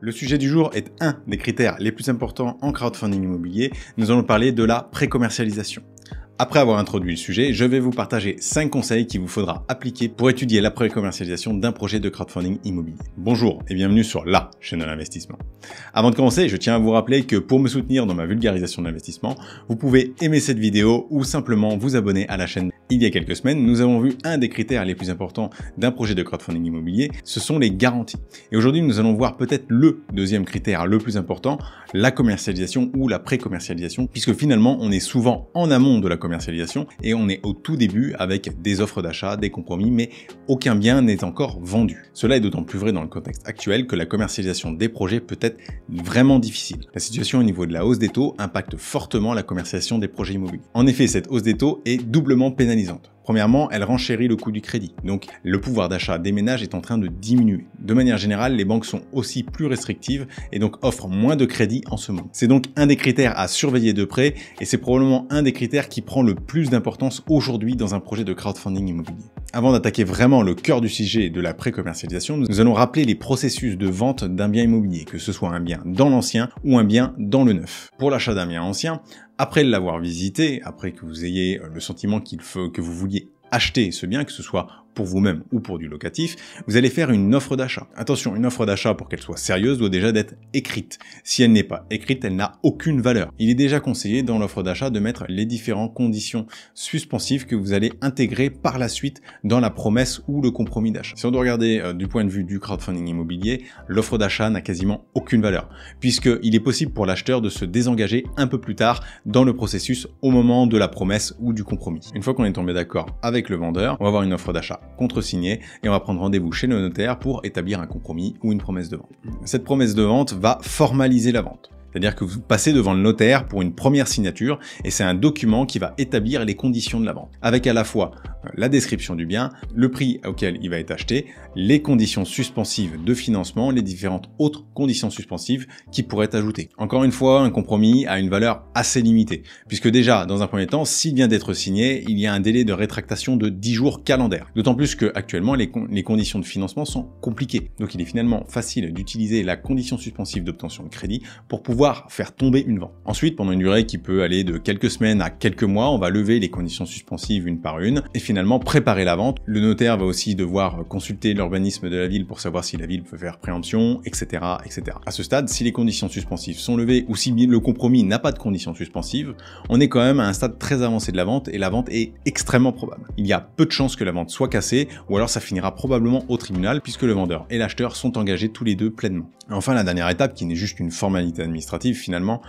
Le sujet du jour est un des critères les plus importants en crowdfunding immobilier. Nous allons parler de la pré-commercialisation. Après avoir introduit le sujet, je vais vous partager 5 conseils qu'il vous faudra appliquer pour étudier la pré-commercialisation d'un projet de crowdfunding immobilier. Bonjour et bienvenue sur la chaîne de l'investissement. Avant de commencer, je tiens à vous rappeler que pour me soutenir dans ma vulgarisation de l'investissement, vous pouvez aimer cette vidéo ou simplement vous abonner à la chaîne. Il y a quelques semaines, nous avons vu un des critères les plus importants d'un projet de crowdfunding immobilier, ce sont les garanties. Et aujourd'hui, nous allons voir peut-être le deuxième critère le plus important, la commercialisation ou la pré-commercialisation, puisque finalement, on est souvent en amont de la commercialisation et on est au tout début avec des offres d'achat, des compromis, mais aucun bien n'est encore vendu. Cela est d'autant plus vrai dans le contexte actuel que la commercialisation des projets peut être vraiment difficile. La situation au niveau de la hausse des taux impacte fortement la commercialisation des projets immobiliers. En effet, cette hausse des taux est doublement pénalisante. Premièrement, elle renchérit le coût du crédit, donc le pouvoir d'achat des ménages est en train de diminuer. De manière générale, les banques sont aussi plus restrictives et donc offrent moins de crédit en ce moment. C'est donc un des critères à surveiller de près et c'est probablement un des critères qui prend le plus d'importance aujourd'hui dans un projet de crowdfunding immobilier. Avant d'attaquer vraiment le cœur du sujet de la pré-commercialisation, nous allons rappeler les processus de vente d'un bien immobilier, que ce soit un bien dans l'ancien ou un bien dans le neuf. Pour l'achat d'un bien ancien, après l'avoir visité, après que vous ayez le sentiment que vous vouliez acheter ce bien, que ce soit pour vous-même ou pour du locatif, vous allez faire une offre d'achat. Attention, une offre d'achat, pour qu'elle soit sérieuse, doit déjà d'être écrite. Si elle n'est pas écrite, elle n'a aucune valeur. Il est déjà conseillé dans l'offre d'achat de mettre les différentes conditions suspensives que vous allez intégrer par la suite dans la promesse ou le compromis d'achat. Si on doit regarder du point de vue du crowdfunding immobilier, l'offre d'achat n'a quasiment aucune valeur, puisqu'il est possible pour l'acheteur de se désengager un peu plus tard dans le processus au moment de la promesse ou du compromis. Une fois qu'on est tombé d'accord avec le vendeur, on va avoir une offre d'achat contre-signé et on va prendre rendez-vous chez le notaire pour établir un compromis ou une promesse de vente. Cette promesse de vente va formaliser la vente. C'est-à-dire que vous passez devant le notaire pour une première signature et c'est un document qui va établir les conditions de la vente. Avec à la fois la description du bien, le prix auquel il va être acheté, les conditions suspensives de financement, les différentes autres conditions suspensives qui pourraient être ajoutées. Encore une fois, un compromis a une valeur assez limitée, puisque déjà, dans un premier temps, s'il vient d'être signé, il y a un délai de rétractation de 10 jours calendaires. D'autant plus que actuellement les conditions de financement sont compliquées. Donc il est finalement facile d'utiliser la condition suspensive d'obtention de crédit pour pouvoir faire tomber une vente. Ensuite, pendant une durée qui peut aller de quelques semaines à quelques mois, on va lever les conditions suspensives une par une et finalement préparer la vente. Le notaire va aussi devoir consulter l'urbanisme de la ville pour savoir si la ville peut faire préemption, etc., etc. À ce stade, si les conditions suspensives sont levées ou si le compromis n'a pas de conditions suspensives, on est quand même à un stade très avancé de la vente et la vente est extrêmement probable. Il y a peu de chances que la vente soit cassée ou alors ça finira probablement au tribunal puisque le vendeur et l'acheteur sont engagés tous les deux pleinement. Enfin, la dernière étape, qui n'est juste une formalité administrative finalement,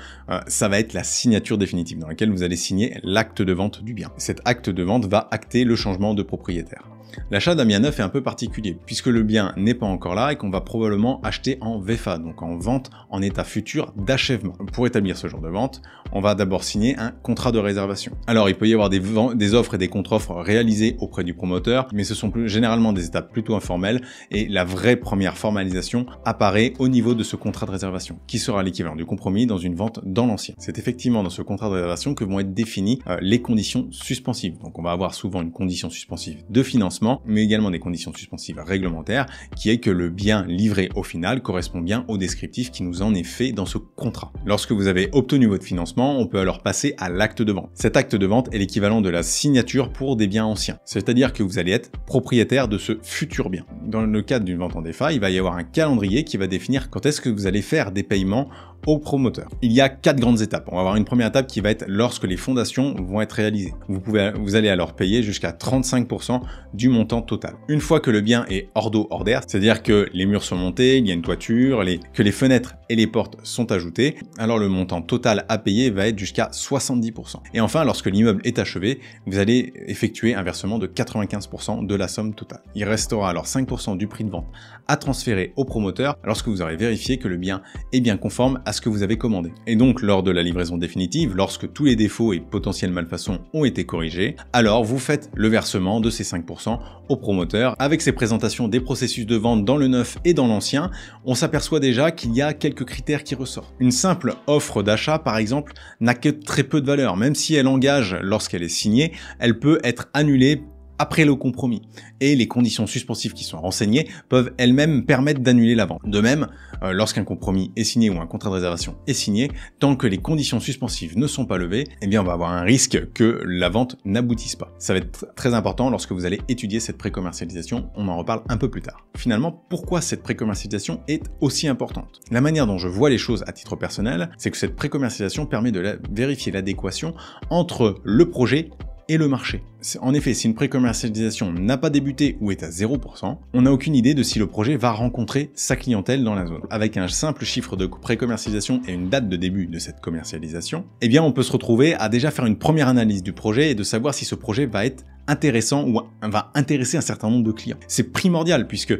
ça va être la signature définitive dans laquelle vous allez signer l'acte de vente du bien. Cet acte de vente va acter le changement de propriétaire. L'achat d'un bien neuf est un peu particulier, puisque le bien n'est pas encore là et qu'on va probablement acheter en VFA, donc en vente en état futur d'achèvement. Pour établir ce genre de vente, on va d'abord signer un contrat de réservation. Alors il peut y avoir des offres et des contre-offres réalisées auprès du promoteur, mais ce sont généralement des étapes plutôt informelles et la vraie première formalisation apparaît au niveau de ce contrat de réservation, qui sera l'équivalent du compromis dans une vente dans l'ancien. C'est effectivement dans ce contrat de réservation que vont être définies les conditions suspensives. Donc on va avoir souvent une condition suspensive de financement, mais également des conditions suspensives réglementaires, qui est que le bien livré au final correspond bien au descriptif qui nous en est fait dans ce contrat. Lorsque vous avez obtenu votre financement, on peut alors passer à l'acte de vente. Cet acte de vente est l'équivalent de la signature pour des biens anciens. C'est-à-dire que vous allez être propriétaire de ce futur bien. Dans le cadre d'une vente en DEFA, il va y avoir un calendrier qui va définir quand est-ce que vous allez faire des paiements au promoteur. Il y a 4 grandes étapes. On va avoir une première étape qui va être lorsque les fondations vont être réalisées. Vous allez alors payer jusqu'à 35% du montant total. Une fois que le bien est hors d'eau, hors d'air, c'est-à-dire que les murs sont montés, il y a une toiture, que les fenêtres et les portes sont ajoutées, alors le montant total à payer va être jusqu'à 70%. Et enfin, lorsque l'immeuble est achevé, vous allez effectuer un versement de 95% de la somme totale. Il restera alors 5% du prix de vente à transférer au promoteur lorsque vous aurez vérifié que le bien est bien conforme à ce que vous avez commandé. Et donc, lors de la livraison définitive, lorsque tous les défauts et potentielles malfaçons ont été corrigés, alors vous faites le versement de ces 5% au promoteur. Avec ces présentations des processus de vente dans le neuf et dans l'ancien, on s'aperçoit déjà qu'il y a quelques critères qui ressortent. Une simple offre d'achat, par exemple, n'a que très peu de valeur. Même si elle engage lorsqu'elle est signée, elle peut être annulée après le compromis. Et les conditions suspensives qui sont renseignées peuvent elles-mêmes permettre d'annuler la vente. De même, lorsqu'un compromis est signé ou un contrat de réservation est signé, tant que les conditions suspensives ne sont pas levées, eh bien on va avoir un risque que la vente n'aboutisse pas. Ça va être très important lorsque vous allez étudier cette pré-commercialisation, on en reparle un peu plus tard. Finalement, pourquoi cette pré-commercialisation est aussi importante? La manière dont je vois les choses à titre personnel, c'est que cette pré-commercialisation permet de vérifier l'adéquation entre le projet et le marché. En effet, si une pré-commercialisation n'a pas débuté ou est à 0%, on n'a aucune idée de si le projet va rencontrer sa clientèle dans la zone. Avec un simple chiffre de pré-commercialisation et une date de début de cette commercialisation, eh bien on peut se retrouver à déjà faire une première analyse du projet et de savoir si ce projet va être intéressant ou va intéresser un certain nombre de clients. C'est primordial puisque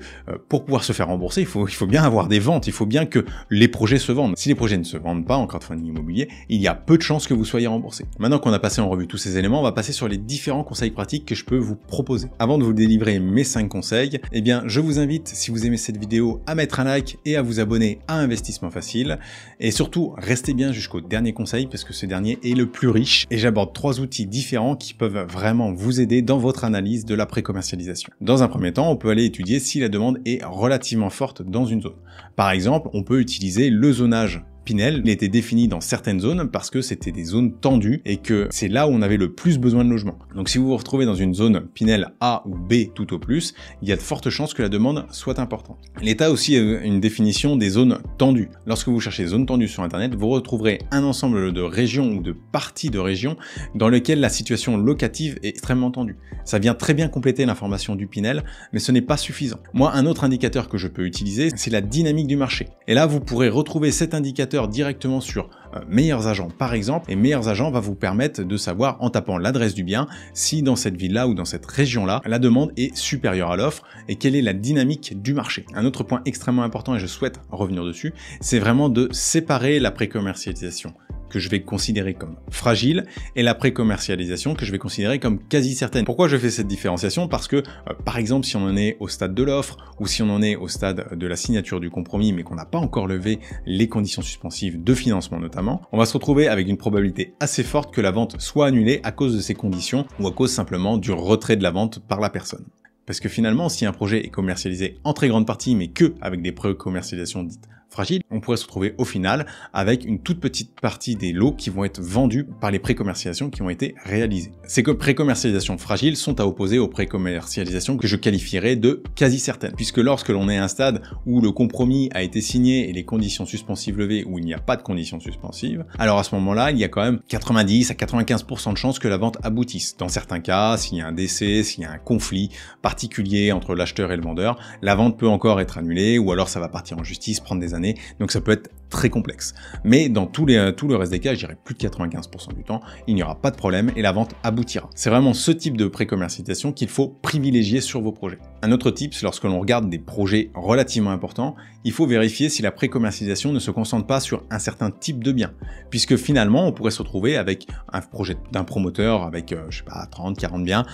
pour pouvoir se faire rembourser, il faut bien avoir des ventes, il faut bien que les projets se vendent. Si les projets ne se vendent pas en crowdfunding immobilier, il y a peu de chances que vous soyez remboursé. Maintenant qu'on a passé en revue tous ces éléments, on va passer sur les différents conseils pratiques que je peux vous proposer. Avant de vous délivrer mes 5 conseils, eh bien je vous invite, si vous aimez cette vidéo, à mettre un like et à vous abonner à Investissement Facile. Et surtout, restez bien jusqu'au dernier conseil parce que ce dernier est le plus riche et j'aborde 3 outils différents qui peuvent vraiment vous aider dans votre analyse de la pré-commercialisation. Dans un premier temps, on peut aller étudier si la demande est relativement forte dans une zone. Par exemple, on peut utiliser le zonage Pinel. Il était défini dans certaines zones parce que c'était des zones tendues et que c'est là où on avait le plus besoin de logements. Donc si vous vous retrouvez dans une zone Pinel A ou B tout au plus, il y a de fortes chances que la demande soit importante. L'État a aussi une définition des zones tendues. Lorsque vous cherchez zone tendue sur Internet, vous retrouverez un ensemble de régions ou de parties de régions dans lesquelles la situation locative est extrêmement tendue. Ça vient très bien compléter l'information du Pinel, mais ce n'est pas suffisant. Moi, un autre indicateur que je peux utiliser, c'est la dynamique du marché. Et là, vous pourrez retrouver cet indicateur directement sur Meilleurs Agents par exemple, et Meilleurs Agents va vous permettre de savoir en tapant l'adresse du bien si dans cette ville-là ou dans cette région-là, la demande est supérieure à l'offre et quelle est la dynamique du marché. Un autre point extrêmement important et je souhaite revenir dessus, c'est vraiment de séparer la pré-commercialisation que je vais considérer comme fragile et la pré-commercialisation que je vais considérer comme quasi certaine. Pourquoi je fais cette différenciation? Parce que, par exemple, si on en est au stade de l'offre ou si on en est au stade de la signature du compromis mais qu'on n'a pas encore levé les conditions suspensives de financement notamment, on va se retrouver avec une probabilité assez forte que la vente soit annulée à cause de ces conditions ou à cause simplement du retrait de la vente par la personne. Parce que finalement, si un projet est commercialisé en très grande partie mais que avec des pré-commercialisations dites fragiles, on pourrait se retrouver au final avec une toute petite partie des lots qui vont être vendus par les pré-commercialisations qui ont été réalisées. Ces pré-commercialisations fragiles sont à opposer aux pré-commercialisations que je qualifierais de quasi certaines, puisque lorsque l'on est à un stade où le compromis a été signé et les conditions suspensives levées, où il n'y a pas de conditions suspensives, alors à ce moment-là, il y a quand même 90 à 95% de chances que la vente aboutisse. Dans certains cas, s'il y a un décès, s'il y a un conflit particulier entre l'acheteur et le vendeur, la vente peut encore être annulée, ou alors ça va partir en justice, prendre des années. Donc ça peut être très complexe. Mais dans tout le reste des cas, je dirais plus de 95% du temps, il n'y aura pas de problème et la vente aboutira. C'est vraiment ce type de pré-commercialisation qu'il faut privilégier sur vos projets. Un autre tips, lorsque l'on regarde des projets relativement importants, il faut vérifier si la pré-commercialisation ne se concentre pas sur un certain type de bien. Puisque finalement, on pourrait se retrouver avec un projet d'un promoteur avec, je sais pas, 30, 40 biens,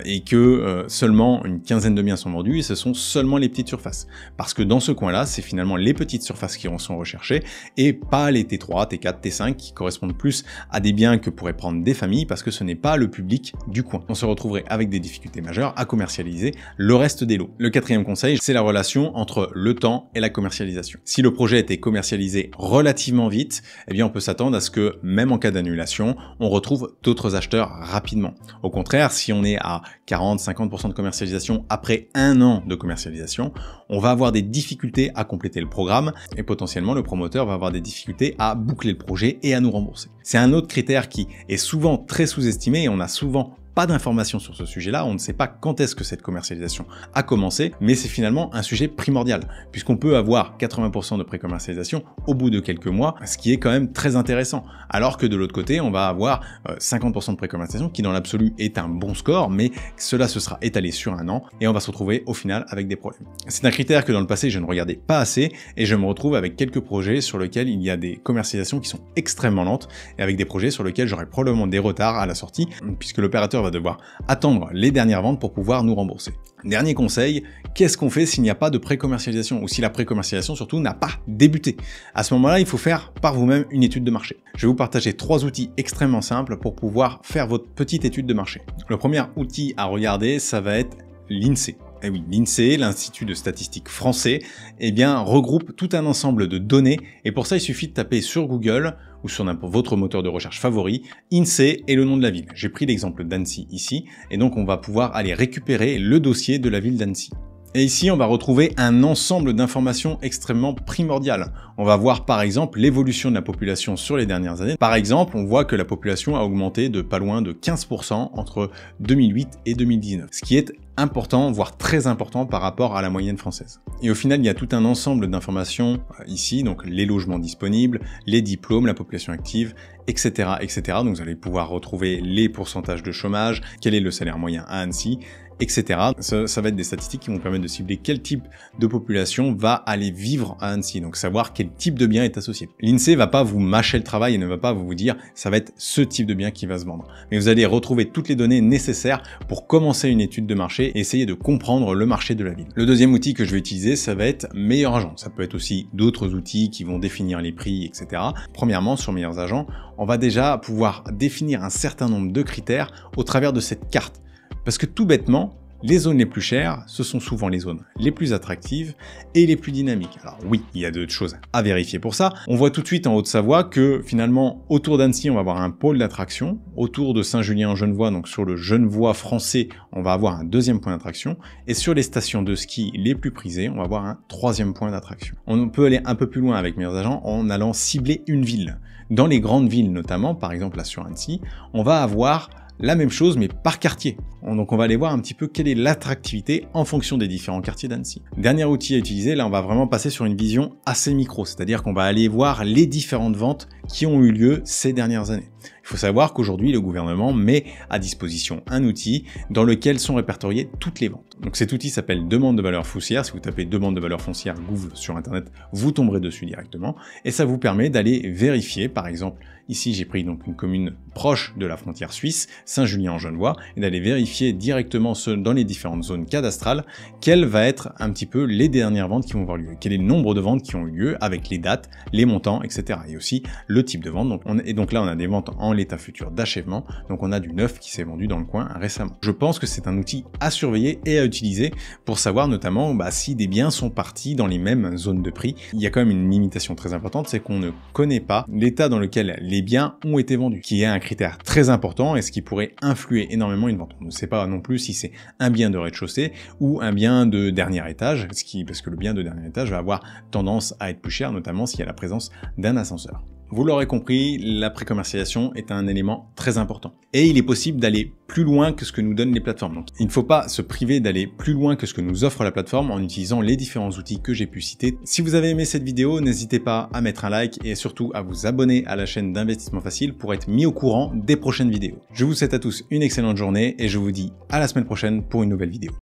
et que seulement une quinzaine de biens sont vendus et ce sont seulement les petites surfaces. Parce que dans ce coin-là, c'est finalement les petites surfaces qui sont recherchées et pas les T3, T4, T5 qui correspondent plus à des biens que pourraient prendre des familles parce que ce n'est pas le public du coin. On se retrouverait avec des difficultés majeures à commercialiser le reste des lots. Le quatrième conseil, c'est la relation entre le temps et la commercialisation. Si le projet a été commercialisé relativement vite, eh bien on peut s'attendre à ce que même en cas d'annulation, on retrouve d'autres acheteurs rapidement. Au contraire, si on est à 40-50% de commercialisation après un an de commercialisation, on va avoir des difficultés à compléter le programme et potentiellement le promoteur va avoir des difficultés à boucler le projet et à nous rembourser. C'est un autre critère qui est souvent très sous-estimé et on a souvent pas d'informations sur ce sujet-là, on ne sait pas quand est-ce que cette commercialisation a commencé, mais c'est finalement un sujet primordial, puisqu'on peut avoir 80% de pré-commercialisation au bout de quelques mois, ce qui est quand même très intéressant, alors que de l'autre côté, on va avoir 50% de pré-commercialisation, qui dans l'absolu est un bon score, mais cela se sera étalé sur un an, et on va se retrouver au final avec des problèmes. C'est un critère que dans le passé, je ne regardais pas assez, et je me retrouve avec quelques projets sur lesquels il y a des commercialisations qui sont extrêmement lentes, et avec des projets sur lesquels j'aurai probablement des retards à la sortie, puisque l'opérateur va va devoir attendre les dernières ventes pour pouvoir nous rembourser. Dernier conseil, qu'est-ce qu'on fait s'il n'y a pas de pré-commercialisation ou si la pré-commercialisation surtout n'a pas débuté? À ce moment-là, il faut faire par vous-même une étude de marché. Je vais vous partager 3 outils extrêmement simples pour pouvoir faire votre petite étude de marché. Le premier outil à regarder, ça va être l'INSEE. Eh oui, l'INSEE, l'Institut de statistique français, eh bien, regroupe tout un ensemble de données et pour ça, il suffit de taper sur Google ou sur votre moteur de recherche favori, INSEE et le nom de la ville. J'ai pris l'exemple d'Annecy ici et donc on va pouvoir aller récupérer le dossier de la ville d'Annecy. Et ici, on va retrouver un ensemble d'informations extrêmement primordiales. On va voir par exemple l'évolution de la population sur les dernières années. Par exemple, on voit que la population a augmenté de pas loin de 15% entre 2008 et 2019, ce qui est important, voire très important par rapport à la moyenne française. Et au final, il y a tout un ensemble d'informations ici, donc les logements disponibles, les diplômes, la population active, etc., etc. Donc vous allez pouvoir retrouver les pourcentages de chômage, quel est le salaire moyen à Annecy, etc. Ça va être des statistiques qui vont permettre de cibler quel type de population va aller vivre à Annecy, donc savoir quel type de bien est associé. L'INSEE va pas vous mâcher le travail et ne va pas vous dire ça va être ce type de bien qui va se vendre. Mais vous allez retrouver toutes les données nécessaires pour commencer une étude de marché et essayer de comprendre le marché de la ville. Le deuxième outil que je vais utiliser, ça va être Meilleur Agent. Ça peut être aussi d'autres outils qui vont définir les prix, etc. Premièrement, sur Meilleurs Agents, on va déjà pouvoir définir un certain nombre de critères au travers de cette carte. Parce que tout bêtement, les zones les plus chères, ce sont souvent les zones les plus attractives et les plus dynamiques. Alors oui, il y a d'autres choses à vérifier pour ça. On voit tout de suite en Haute-Savoie que finalement, autour d'Annecy, on va avoir un pôle d'attraction. Autour de Saint-Julien-en-Genevois, donc sur le Genevois français, on va avoir un deuxième point d'attraction. Et sur les stations de ski les plus prisées, on va avoir un troisième point d'attraction. On peut aller un peu plus loin avec Meilleurs Agents en allant cibler une ville. Dans les grandes villes notamment, par exemple là sur Annecy, on va avoir la même chose mais par quartier. Donc on va aller voir un petit peu quelle est l'attractivité en fonction des différents quartiers d'Annecy. Dernier outil à utiliser, là on va vraiment passer sur une vision assez micro, c'est-à-dire qu'on va aller voir les différentes ventes qui ont eu lieu ces dernières années. Il faut savoir qu'aujourd'hui le gouvernement met à disposition un outil dans lequel sont répertoriées toutes les ventes. Donc cet outil s'appelle demande de valeur foncière. Si vous tapez demande de valeur foncière Google sur internet, vous tomberez dessus directement et ça vous permet d'aller vérifier, par exemple ici j'ai pris donc une commune proche de la frontière suisse, Saint-Julien-en-Genevois, et d'aller vérifier directement dans les différentes zones cadastrales quelles va être un petit peu les dernières ventes qui vont avoir lieu, quel est le nombre de ventes qui ont eu lieu avec les dates, les montants, etc. Et aussi le type de vente. Donc là on a des ventes en l'état futur d'achèvement, donc on a du neuf qui s'est vendu dans le coin récemment. Je pense que c'est un outil à surveiller et à utiliser pour savoir notamment si des biens sont partis dans les mêmes zones de prix. Il y a quand même une limitation très importante, c'est qu'on ne connaît pas l'état dans lequel les biens ont été vendus, qui est un critère très important et ce qui pourrait influer énormément une vente. On ne sait pas non plus si c'est un bien de rez-de-chaussée ou un bien de dernier étage, parce que le bien de dernier étage va avoir tendance à être plus cher, notamment s'il y a la présence d'un ascenseur. Vous l'aurez compris, la pré-commercialisation est un élément très important. Et il est possible d'aller plus loin que ce que nous donnent les plateformes. Donc, il ne faut pas se priver d'aller plus loin que ce que nous offre la plateforme en utilisant les différents outils que j'ai pu citer. Si vous avez aimé cette vidéo, n'hésitez pas à mettre un like et surtout à vous abonner à la chaîne d'Investissement Facile pour être mis au courant des prochaines vidéos. Je vous souhaite à tous une excellente journée et je vous dis à la semaine prochaine pour une nouvelle vidéo.